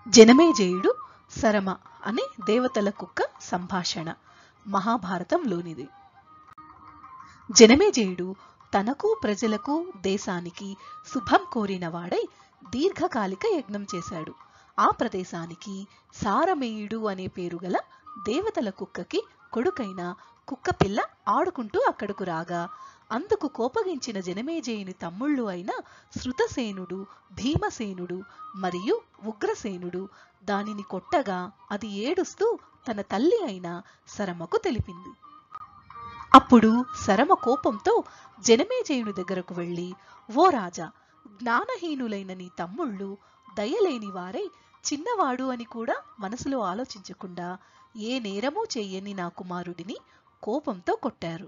జనమేజయుడు సరమ అనే దేవతల కుక్క సంభాషణ మహాభారతంలోనిది. జనమేజయుడు తనకు ప్రజలకు దేశానికి శుభం కోరిన వాడై దీర్ఘకాలిక యజ్ఞం చేశాడు. ఆ ప్రదేశానికి సారమేయుడు అనే పేరు గల దేవతల కుక్కకి కొడుకైన కుక్కపిల్ల ఆడుకుంటూ అక్కడకు రాగా అందుకు కోపగించిన జనమేజయుని తమ్ముళ్ళు అయిన శృతసేనుడు, భీమసేనుడు మరియు ఉగ్రసేనుడు దానిని కొట్టగా అది ఏడుస్తూ తన తల్లి అయిన సరమకు తెలిపింది. అప్పుడు సరమ కోపంతో జనమేజయుని దగ్గరకు వెళ్ళి, ఓ రాజా, జ్ఞానహీనులైన నీ తమ్ముళ్ళు దయలేని వారై చిన్నవాడు అని కూడా మనసులో ఆలోచించకుండా ఏ నేరమూ చెయ్యని నా కుమారుడిని కోపంతో కొట్టారు.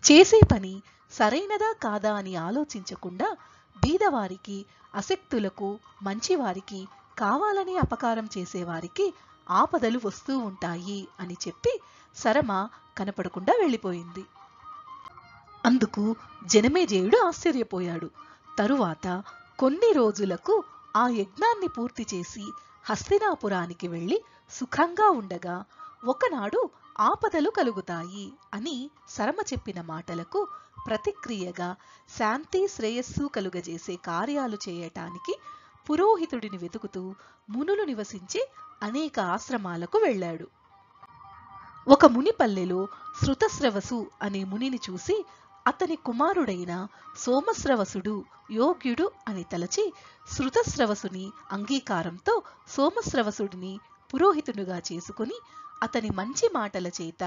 చేసే పని సరైనదా కాదా అని ఆలోచించకుండా బీదవారికి, అశక్తులకు, మంచివారికి, కావాలని అపకారం చేసేవారికి ఆపదలు వస్తూ ఉంటాయి అని చెప్పి సరమ కనపడకుండా వెళ్ళిపోయింది. అందుకు జనమేజయుడు ఆశ్చర్యపోయాడు. తరువాత కొన్ని రోజులకు ఆ యజ్ఞాన్ని పూర్తి చేసి హస్తినాపురానికి వెళ్ళి సుఖంగా ఉండగా ఒకనాడు ఆపదలు కలుగుతాయి అని సరమ చెప్పిన మాటలకు ప్రతిక్రియగా శాంతి శ్రేయస్సు కలుగజేసే కార్యాలు చేయటానికి పురోహితుడిని వెతుకుతూ మునులు నివసించే అనేక ఆశ్రమాలకు వెళ్ళాడు. ఒక మునిపల్లెలో శృతస్రవసు అనే మునిని చూసి అతని కుమారుడైన సోమస్రవసుడు యోగ్యుడు అని తలచి శృతస్రవసుని అంగీకారంతో సోమస్రవసుడిని పురోహితునిగా చేసుకుని అతని మంచి మాటల చేత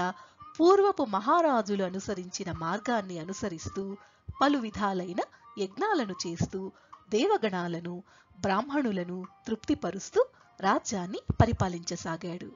పూర్వపు మహారాజులు అనుసరించిన మార్గాన్ని అనుసరిస్తూ పలు విధాలైన యజ్ఞాలను చేస్తూ దేవగణాలను, బ్రాహ్మణులను తృప్తిపరుస్తూ రాజ్యాన్ని పరిపాలించసాగాడు.